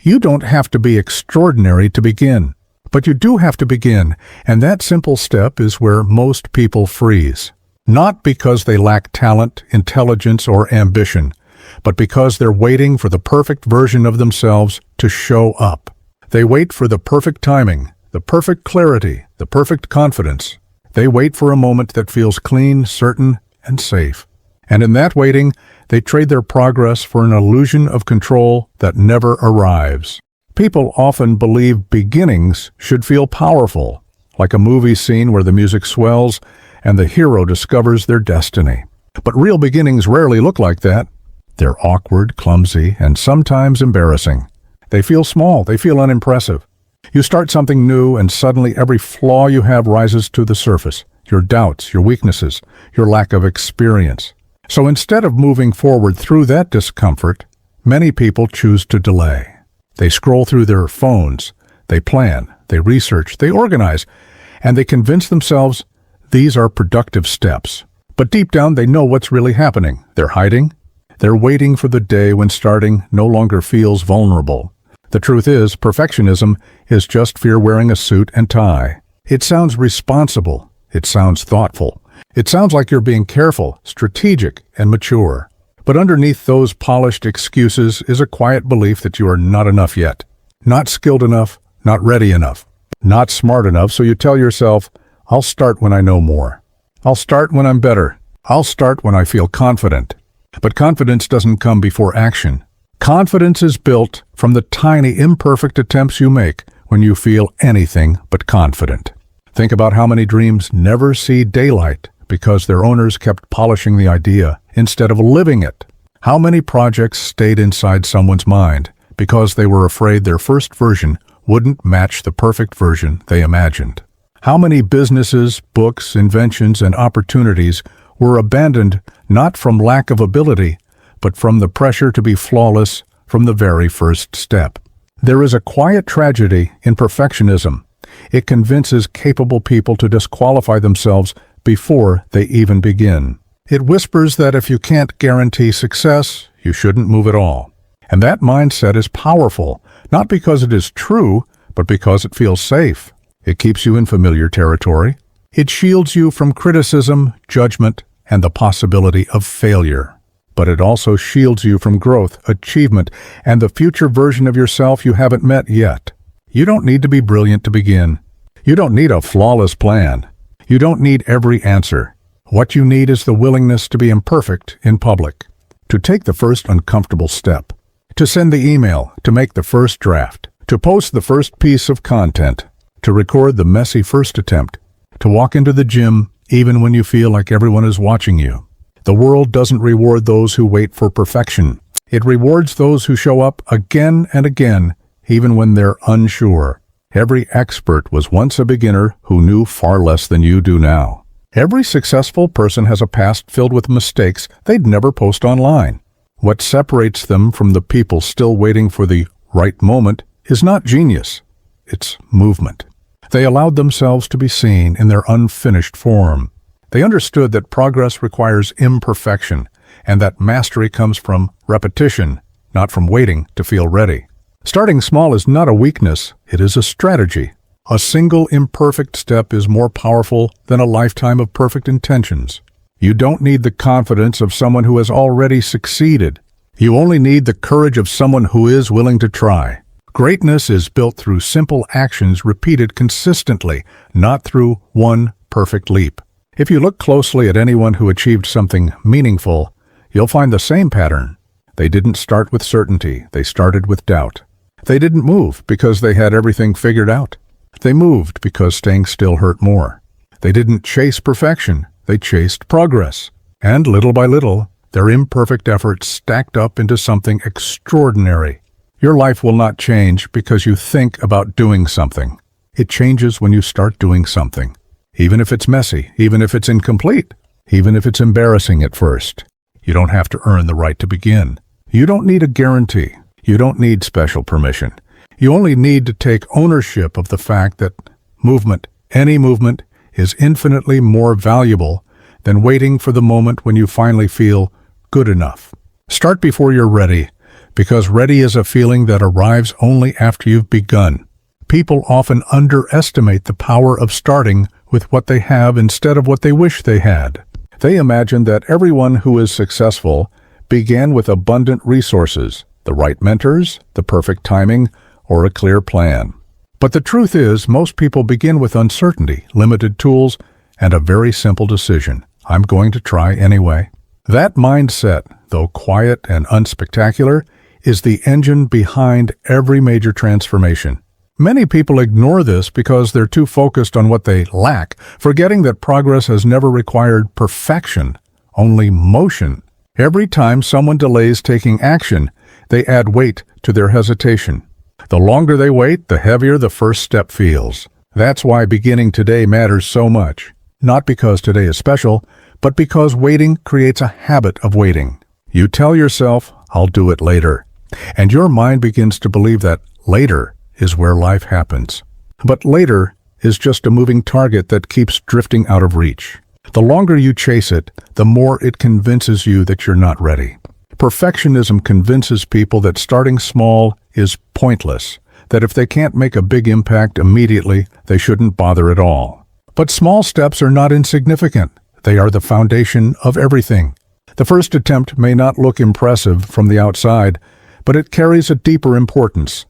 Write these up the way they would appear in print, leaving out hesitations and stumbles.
You don't have to be extraordinary to begin, but you do have to begin, and that simple step is where most people freeze. Not because they lack talent, intelligence, or ambition, but because they're waiting for the perfect version of themselves to show up. They wait for the perfect timing, the perfect clarity, the perfect confidence. They wait for a moment that feels clean, certain, and safe. And in that waiting, they trade their progress for an illusion of control that never arrives. People often believe beginnings should feel powerful, like a movie scene where the music swells and the hero discovers their destiny. But real beginnings rarely look like that. They're awkward, clumsy, and sometimes embarrassing. They feel small, they feel unimpressive. You start something new and suddenly every flaw you have rises to the surface. Your doubts, your weaknesses, your lack of experience. So instead of moving forward through that discomfort, many people choose to delay. They scroll through their phones, they plan, they research, they organize, and they convince themselves these are productive steps. But deep down they know what's really happening. They're hiding. They're waiting for the day when starting no longer feels vulnerable. The truth is, perfectionism is just fear wearing a suit and tie. It sounds responsible. It sounds thoughtful. It sounds like you're being careful, strategic, and mature. But underneath those polished excuses is a quiet belief that you are not enough yet. Not skilled enough, not ready enough, not smart enough, so you tell yourself, I'll start when I know more. I'll start when I'm better. I'll start when I feel confident. But confidence doesn't come before action. Confidence is built from the tiny, imperfect attempts you make when you feel anything but confident. Think about how many dreams never see daylight because their owners kept polishing the idea instead of living it. How many projects stayed inside someone's mind because they were afraid their first version wouldn't match the perfect version they imagined. How many businesses, books, inventions, and opportunities were abandoned not from lack of ability, but from the pressure to be flawless from the very first step. There is a quiet tragedy in perfectionism. It convinces capable people to disqualify themselves before they even begin. It whispers that if you can't guarantee success, you shouldn't move at all. And that mindset is powerful, not because it is true, but because it feels safe. It keeps you in familiar territory. It shields you from criticism, judgment, and the possibility of failure. But it also shields you from growth, achievement, and the future version of yourself you haven't met yet. You don't need to be brilliant to begin. You don't need a flawless plan. You don't need every answer. What you need is the willingness to be imperfect in public, to take the first uncomfortable step, to send the email, to make the first draft, to post the first piece of content, to record the messy first attempt, to walk into the gym even when you feel like everyone is watching you. The world doesn't reward those who wait for perfection. It rewards those who show up again and again, even when they're unsure. Every expert was once a beginner who knew far less than you do now. Every successful person has a past filled with mistakes they'd never post online. What separates them from the people still waiting for the right moment is not genius, it's movement. They allowed themselves to be seen in their unfinished form. They understood that progress requires imperfection, and that mastery comes from repetition, not from waiting to feel ready. Starting small is not a weakness, it is a strategy. A single imperfect step is more powerful than a lifetime of perfect intentions. You don't need the confidence of someone who has already succeeded. You only need the courage of someone who is willing to try. Greatness is built through simple actions repeated consistently, not through one perfect leap. If you look closely at anyone who achieved something meaningful, you'll find the same pattern. They didn't start with certainty, they started with doubt. They didn't move because they had everything figured out. They moved because staying still hurt more. They didn't chase perfection, they chased progress. And little by little, their imperfect efforts stacked up into something extraordinary. Your life will not change because you think about doing something. It changes when you start doing something. Even if it's messy, even if it's incomplete, even if it's embarrassing at first. You don't have to earn the right to begin. You don't need a guarantee. You don't need special permission. You only need to take ownership of the fact that movement, any movement, is infinitely more valuable than waiting for the moment when you finally feel good enough. Start before you're ready, Because ready is a feeling that arrives only after you've begun. People often underestimate the power of starting with what they have instead of what they wish they had. They imagine that everyone who is successful began with abundant resources, the right mentors, the perfect timing, or a clear plan. But the truth is, most people begin with uncertainty, limited tools, and a very simple decision. I'm going to try anyway. That mindset, though quiet and unspectacular, is the engine behind every major transformation. Many people ignore this because they're too focused on what they lack, forgetting that progress has never required perfection, only motion. Every time someone delays taking action, they add weight to their hesitation. The longer they wait, the heavier the first step feels. That's why beginning today matters so much. Not because today is special, but because waiting creates a habit of waiting. You tell yourself, I'll do it later. And your mind begins to believe that later is where life happens. But later is just a moving target that keeps drifting out of reach. The longer you chase it, the more it convinces you that you're not ready. Perfectionism convinces people that starting small is pointless, that if they can't make a big impact immediately, they shouldn't bother at all. But small steps are not insignificant. They are the foundation of everything. The first attempt may not look impressive from the outside, but it carries a deeper importance.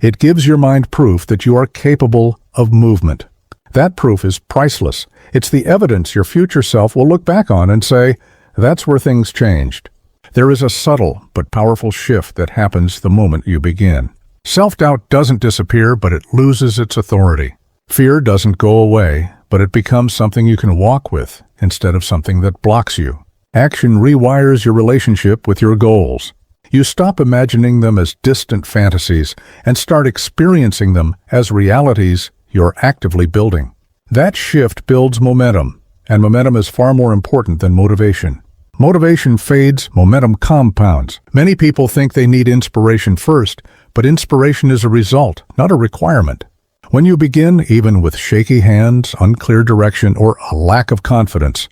It gives your mind proof that you are capable of movement. That proof is priceless. It's the evidence your future self will look back on and say, that's where things changed. There is a subtle but powerful shift that happens the moment you begin. Self-doubt doesn't disappear, but it loses its authority. Fear doesn't go away, but it becomes something you can walk with instead of something that blocks you. Action rewires your relationship with your goals. You stop imagining them as distant fantasies and start experiencing them as realities you're actively building. That shift builds momentum, and momentum is far more important than motivation. Motivation fades, momentum compounds. Many people think they need inspiration first, but inspiration is a result, not a requirement. When you begin, even with shaky hands, unclear direction, or a lack of confidence,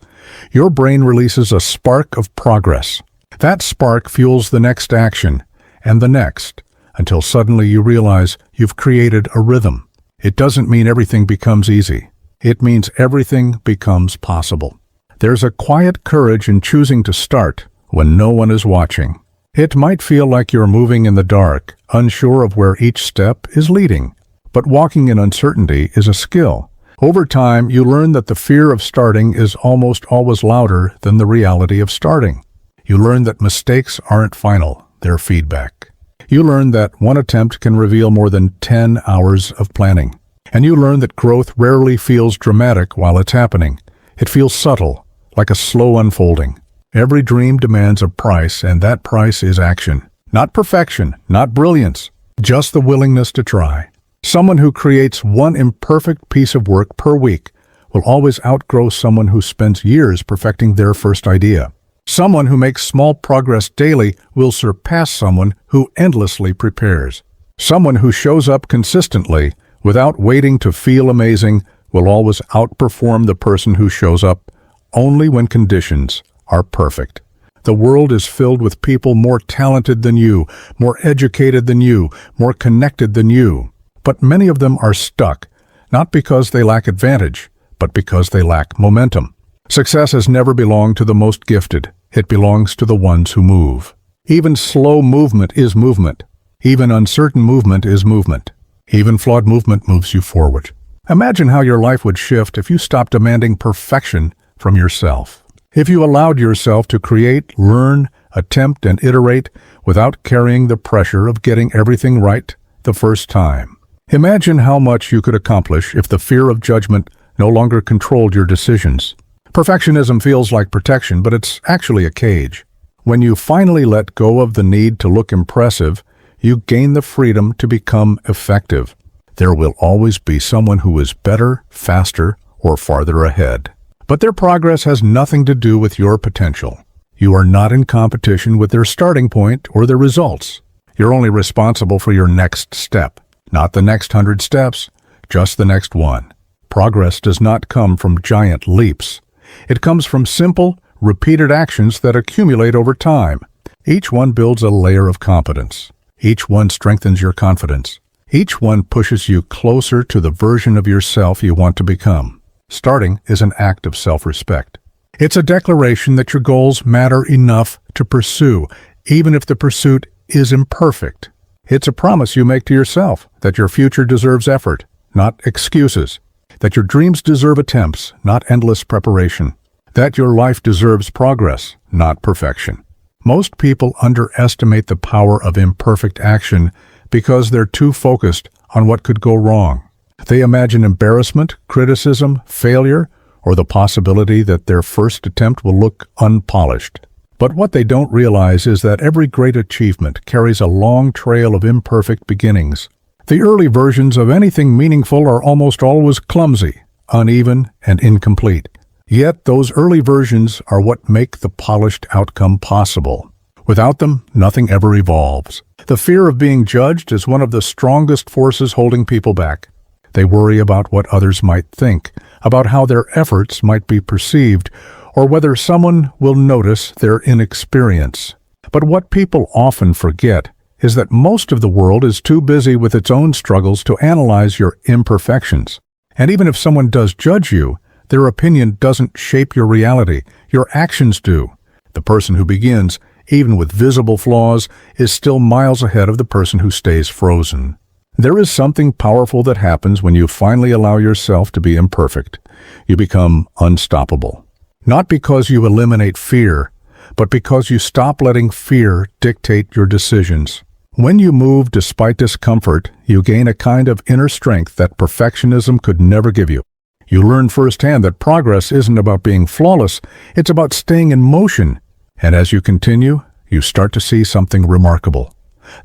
your brain releases a spark of progress. That spark fuels the next action, and the next, until suddenly you realize you've created a rhythm. It doesn't mean everything becomes easy. It means everything becomes possible. There's a quiet courage in choosing to start when no one is watching. It might feel like you're moving in the dark, unsure of where each step is leading. But walking in uncertainty is a skill. Over time, you learn that the fear of starting is almost always louder than the reality of starting. You learn that mistakes aren't final, they're feedback. You learn that one attempt can reveal more than 10 hours of planning. And you learn that growth rarely feels dramatic while it's happening. It feels subtle, like a slow unfolding. Every dream demands a price, and that price is action. Not perfection, not brilliance, just the willingness to try. Someone who creates one imperfect piece of work per week will always outgrow someone who spends years perfecting their first idea. Someone who makes small progress daily will surpass someone who endlessly prepares. Someone who shows up consistently without waiting to feel amazing will always outperform the person who shows up only when conditions are perfect. The world is filled with people more talented than you, more educated than you, more connected than you. But many of them are stuck, not because they lack advantage, but because they lack momentum. Success has never belonged to the most gifted. It belongs to the ones who move. Even slow movement is movement. Even uncertain movement is movement. Even flawed movement moves you forward. Imagine how your life would shift if you stopped demanding perfection from yourself. If you allowed yourself to create, learn, attempt, and iterate without carrying the pressure of getting everything right the first time. Imagine how much you could accomplish if the fear of judgment no longer controlled your decisions. Perfectionism feels like protection, but it's actually a cage. When you finally let go of the need to look impressive, you gain the freedom to become effective. There will always be someone who is better, faster, or farther ahead. But their progress has nothing to do with your potential. You are not in competition with their starting point or their results. You're only responsible for your next step. Not the next 100 steps, just the next one. Progress does not come from giant leaps. It comes from simple, repeated actions that accumulate over time. Each one builds a layer of competence. Each one strengthens your confidence. Each one pushes you closer to the version of yourself you want to become. Starting is an act of self-respect. It's a declaration that your goals matter enough to pursue, even if the pursuit is imperfect. It's a promise you make to yourself that your future deserves effort, not excuses. That your dreams deserve attempts, not endless preparation. That your life deserves progress, not perfection. Most people underestimate the power of imperfect action because they're too focused on what could go wrong. They imagine embarrassment, criticism, failure, or the possibility that their first attempt will look unpolished. But what they don't realize is that every great achievement carries a long trail of imperfect beginnings. The early versions of anything meaningful are almost always clumsy, uneven, and incomplete. Yet those early versions are what make the polished outcome possible. Without them, nothing ever evolves. The fear of being judged is one of the strongest forces holding people back. They worry about what others might think, about how their efforts might be perceived, or whether someone will notice their inexperience. But what people often forget is that most of the world is too busy with its own struggles to analyze your imperfections. And even if someone does judge you, their opinion doesn't shape your reality. Your actions do. The person who begins, even with visible flaws, is still miles ahead of the person who stays frozen. There is something powerful that happens when you finally allow yourself to be imperfect. You become unstoppable. Not because you eliminate fear, but because you stop letting fear dictate your decisions. When you move despite discomfort, you gain a kind of inner strength that perfectionism could never give you. You learn firsthand that progress isn't about being flawless, it's about staying in motion. And as you continue, you start to see something remarkable.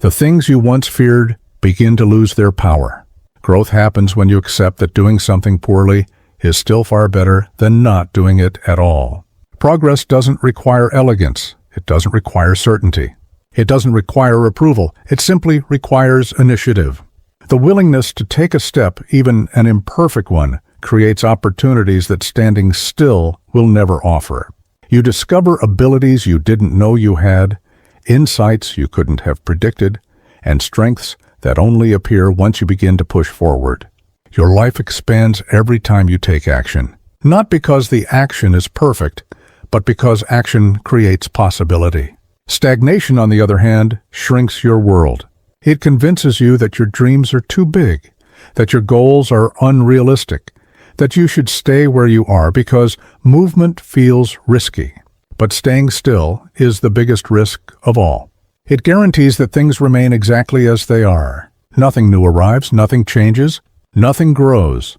The things you once feared begin to lose their power. Growth happens when you accept that doing something poorly is still far better than not doing it at all. Progress doesn't require elegance. It doesn't require certainty. It doesn't require approval. It simply requires initiative. The willingness to take a step, even an imperfect one, creates opportunities that standing still will never offer. You discover abilities you didn't know you had, insights you couldn't have predicted, and strengths that only appear once you begin to push forward. Your life expands every time you take action. Not because the action is perfect, but because action creates possibility. Stagnation, on the other hand, shrinks your world. It convinces you that your dreams are too big, that your goals are unrealistic, that you should stay where you are because movement feels risky. But staying still is the biggest risk of all. It guarantees that things remain exactly as they are. Nothing new arrives, nothing changes, nothing grows.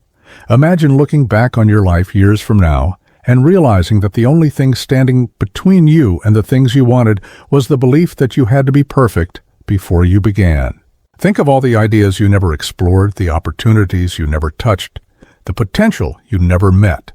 Imagine looking back on your life years from now and realizing that the only thing standing between you and the things you wanted was the belief that you had to be perfect before you began. Think of all the ideas you never explored, the opportunities you never touched, the potential you never met,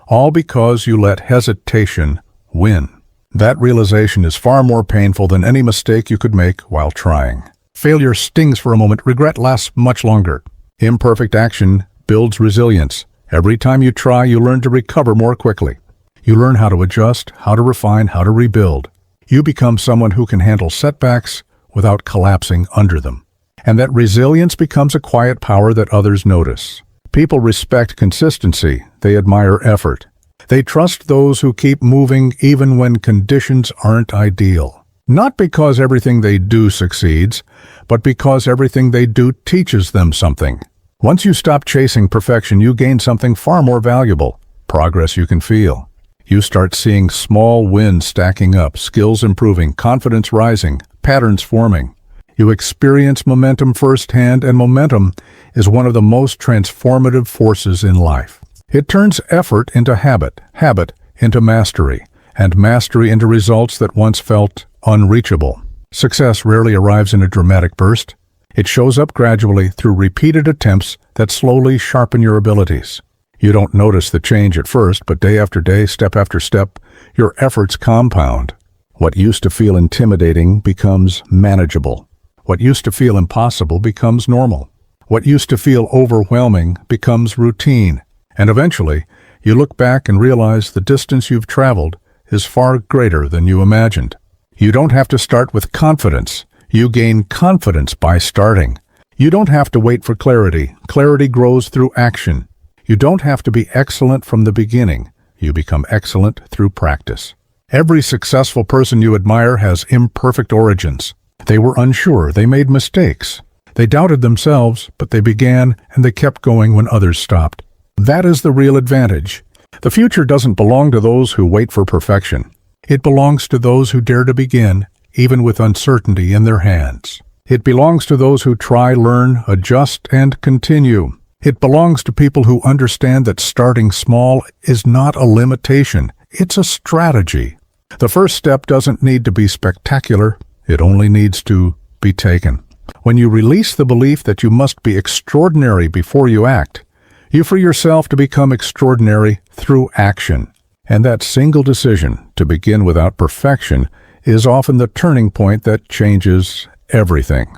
all because you let hesitation win. That realization is far more painful than any mistake you could make while trying. Failure stings for a moment, regret lasts much longer. Imperfect action builds resilience. Every time you try, you learn to recover more quickly. You learn how to adjust, how to refine, how to rebuild. You become someone who can handle setbacks without collapsing under them. And that resilience becomes a quiet power that others notice. People respect consistency. They admire effort. They trust those who keep moving even when conditions aren't ideal. Not because everything they do succeeds, but because everything they do teaches them something. Once you stop chasing perfection, you gain something far more valuable, progress you can feel. You start seeing small wins stacking up, skills improving, confidence rising, patterns forming. You experience momentum firsthand, and momentum is one of the most transformative forces in life. It turns effort into habit, habit into mastery, and mastery into results that once felt unreachable. Success rarely arrives in a dramatic burst. It shows up gradually through repeated attempts that slowly sharpen your abilities. You don't notice the change at first, but day after day, step after step, your efforts compound. What used to feel intimidating becomes manageable. What used to feel impossible becomes normal. What used to feel overwhelming becomes routine. And eventually, you look back and realize the distance you've traveled is far greater than you imagined. You don't have to start with confidence. You gain confidence by starting. You don't have to wait for clarity. Clarity grows through action. You don't have to be excellent from the beginning. You become excellent through practice. Every successful person you admire has imperfect origins. They were unsure. They made mistakes. They doubted themselves, but they began and they kept going when others stopped. That is the real advantage. The future doesn't belong to those who wait for perfection. It belongs to those who dare to begin, even with uncertainty in their hands. It belongs to those who try, learn, adjust, and continue. It belongs to people who understand that starting small is not a limitation. It's a strategy. The first step doesn't need to be spectacular. It only needs to be taken. When you release the belief that you must be extraordinary before you act, you free yourself to become extraordinary through action. And that single decision to begin without perfection is often the turning point that changes everything.